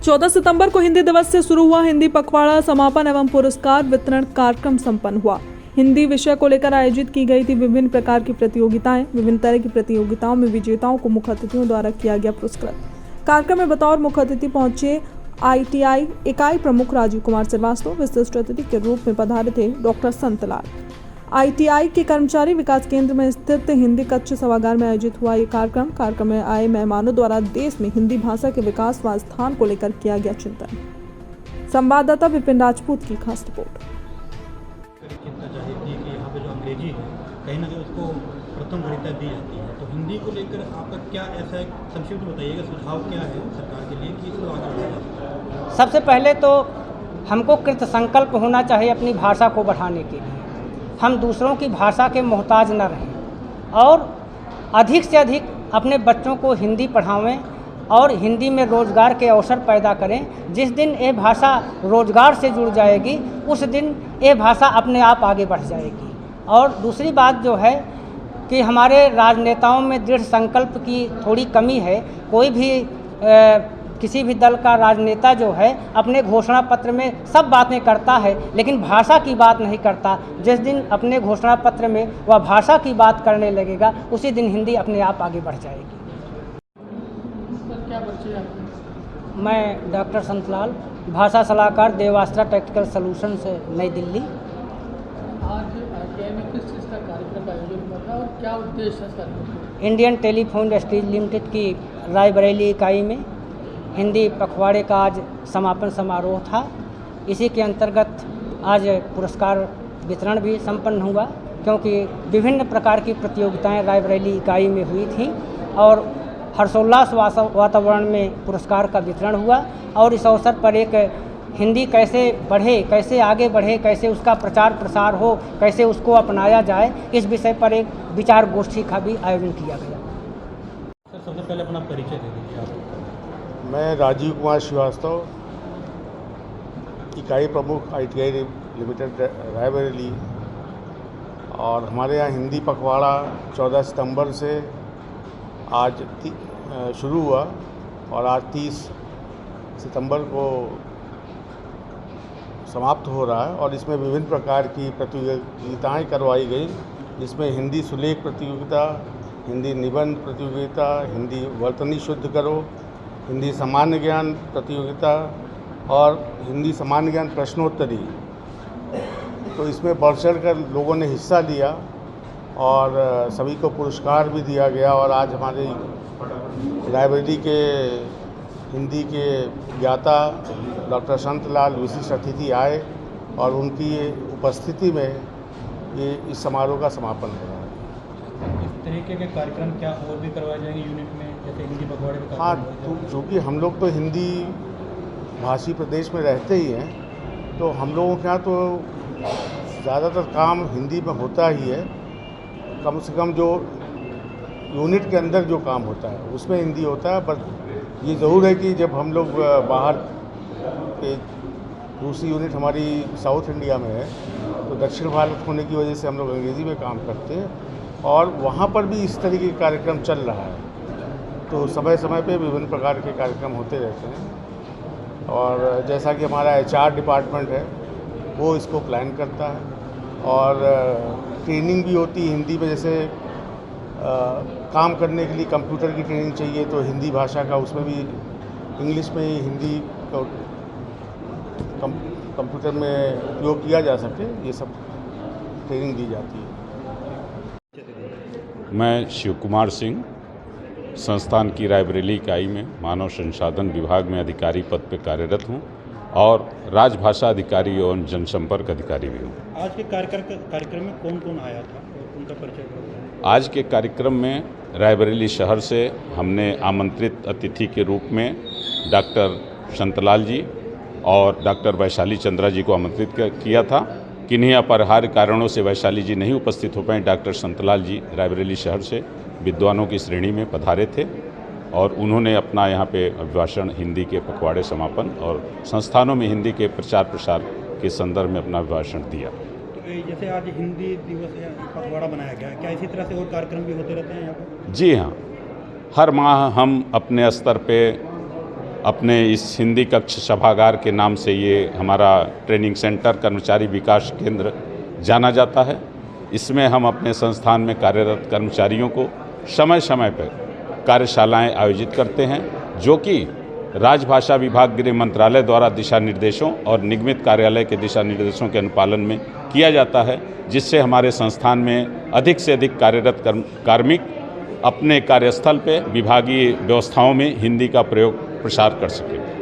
14 सितंबर को हिंदी दिवस से शुरू हुआ हिंदी पखवाड़ा समापन एवं पुरस्कार वितरण कार्यक्रम संपन्न हुआ। हिंदी विषय को लेकर आयोजित की गई थी विभिन्न प्रकार की प्रतियोगिताएं। विभिन्न तरह की प्रतियोगिताओं में विजेताओं को मुख्य अतिथियों द्वारा किया गया पुरस्कृत। कार्यक्रम में बतौर मुख्य अतिथि पहुंचे ITI इकाई प्रमुख राजीव कुमार श्रीवास्तव। विशिष्ट अतिथि के रूप में पधारे थे डॉक्टर संतलाल। ITI के कर्मचारी विकास केंद्र में स्थित हिंदी कक्ष सभागार में आयोजित हुआ ये कार्यक्रम में आए मेहमानों द्वारा देश में हिंदी भाषा के विकास व स्थान को लेकर किया गया चिंतन। संवाददाता विपिन राजपूत की खास रिपोर्ट। चिंता चाहिए थी कि यहाँ पे जो अंग्रेजी है कहीं ना कहीं उसको प्रथम वरीयता दी जाती है, तो हिंदी को लेकर आपका क्या ऐसा संक्षिप्त बताइएगा, सुझाव क्या है सरकार के लिए कि इसको आगे बढ़ाया जा सकता है? सबसे पहले तो हमको कृत संकल्प होना चाहिए अपनी भाषा को बढ़ाने के लिए। हम दूसरों की भाषा के मोहताज न रहें और अधिक से अधिक अपने बच्चों को हिंदी पढ़ावें और हिंदी में रोज़गार के अवसर पैदा करें। जिस दिन ये भाषा रोज़गार से जुड़ जाएगी उस दिन ये भाषा अपने आप आगे बढ़ जाएगी। और दूसरी बात जो है कि हमारे राजनेताओं में दृढ़ संकल्प की थोड़ी कमी है। कोई भी किसी भी दल का राजनेता जो है अपने घोषणा पत्र में सब बातें करता है लेकिन भाषा की बात नहीं करता। जिस दिन अपने घोषणा पत्र में वह भाषा की बात करने लगेगा उसी दिन हिंदी अपने आप आगे बढ़ जाएगी। क्या परिचय आपका? मैं डॉक्टर संतलाल, भाषा सलाहकार, देवास्त्रा टेक्निकल सॉल्यूशन से, नई दिल्ली। आज ITI में किस चीज़ का कार्यक्रम का आयोजन हुआ था और क्या उद्देश्य है इस कार्यक्रम? इंडियन टेलीफोन इंडस्ट्रीज लिमिटेड की रायबरेली इकाई में हिंदी पखवाड़े का आज समापन समारोह था। इसी के अंतर्गत आज पुरस्कार वितरण भी संपन्न हुआ, क्योंकि विभिन्न प्रकार की प्रतियोगिताएं रायबरेली इकाई में हुई थीं और हर्षोल्लास वातावरण में पुरस्कार का वितरण हुआ। और इस अवसर पर एक हिंदी कैसे बढ़े, कैसे आगे बढ़े, कैसे उसका प्रचार प्रसार हो, कैसे उसको अपनाया जाए, इस विषय पर एक विचार गोष्ठी का भी आयोजन किया गया। सर, सबसे पहले अपना परिचय दे दीजिए आप। मैं राजीव कुमार श्रीवास्तव, इकाई प्रमुख ITI लिमिटेड रायबरेली। और हमारे यहाँ हिंदी पखवाड़ा 14 सितंबर से आज शुरू हुआ और आज 30 सितंबर को समाप्त हो रहा है। और इसमें विभिन्न प्रकार की प्रतियोगिताएं करवाई गई, जिसमें हिंदी सुलेख प्रतियोगिता, हिंदी निबंध प्रतियोगिता, हिंदी वर्तनी शुद्ध करो, हिंदी सामान्य ज्ञान प्रतियोगिता और हिंदी सामान्य ज्ञान प्रश्नोत्तरी। तो इसमें बढ़ चढ़ कर लोगों ने हिस्सा लिया और सभी को पुरस्कार भी दिया गया। और आज हमारे रायबरेली के हिंदी के ज्ञाता डॉक्टर संतलाल विशिष्ट अतिथि आए और उनकी उपस्थिति में ये इस समारोह का समापन हो रहा है। इस तरीके के कार्यक्रम क्या और भी करवाए जाएंगे यूनिट में, जैसे हिंदी पखवाड़े में? हाँ, चूँकि हम लोग तो हिंदी भाषी प्रदेश में रहते ही हैं, तो हम लोगों के यहाँ तो ज़्यादातर काम हिंदी में होता ही है। कम से कम जो यूनिट के अंदर जो काम होता है उसमें हिंदी होता है। पर ये ज़रूर है कि जब हम लोग बाहर के दूसरी यूनिट हमारी साउथ इंडिया में है, तो दक्षिण भारत होने की वजह से हम लोग अंग्रेज़ी में काम करते हैं और वहाँ पर भी इस तरीके के कार्यक्रम चल रहा है। तो समय समय पे विभिन्न प्रकार के कार्यक्रम होते रहते हैं। और जैसा कि हमारा HR डिपार्टमेंट है वो इसको प्लान करता है और ट्रेनिंग भी होती है हिंदी में। जैसे काम करने के लिए कंप्यूटर की ट्रेनिंग चाहिए तो हिंदी भाषा का, उसमें भी इंग्लिश में ही हिंदी को कंप्यूटर में उपयोग किया जा सके, ये सब ट्रेनिंग दी जाती है। मैं शिव कुमार सिंह, संस्थान की रायबरेली इकाई में मानव संसाधन विभाग में अधिकारी पद पर कार्यरत हूँ और राजभाषा अधिकारी एवं जनसंपर्क अधिकारी भी हूँ। आज के कार्यक्रम में कौन कौन आया था और उनका परिचय करें? आज के कार्यक्रम में रायबरेली शहर से हमने आमंत्रित अतिथि के रूप में डॉक्टर संतलाल जी और डॉक्टर वैशाली चंद्रा जी को आमंत्रित किया था। किन्हीं अपरिहार्य कारणों से वैशाली जी नहीं उपस्थित हो पाए। डॉक्टर संतलाल जी रायबरेली शहर से विद्वानों की श्रेणी में पधारे थे और उन्होंने अपना यहाँ पे अभिभाषण हिंदी के पखवाड़े समापन और संस्थानों में हिंदी के प्रचार प्रसार के संदर्भ में अपना अभिभाषण दिया। तो जैसे आज हिंदी दिवस पखवाड़ा बनाया गया, क्या इसी तरह से और कार्यक्रम भी होते रहते हैं यहाँ पर? जी हाँ, हर माह हम अपने स्तर पे अपने इस हिंदी कक्ष सभागार के नाम से ये हमारा ट्रेनिंग सेंटर कर्मचारी विकास केंद्र जाना जाता है। इसमें हम अपने संस्थान में कार्यरत कर्मचारियों को समय समय पर कार्यशालाएं आयोजित करते हैं, जो कि राजभाषा विभाग गृह मंत्रालय द्वारा दिशा निर्देशों और निगमित कार्यालय के दिशा निर्देशों के अनुपालन में किया जाता है, जिससे हमारे संस्थान में अधिक से अधिक कार्यरत कार्मिक अपने कार्यस्थल पे विभागीय व्यवस्थाओं में हिंदी का प्रयोग प्रसार कर सकें।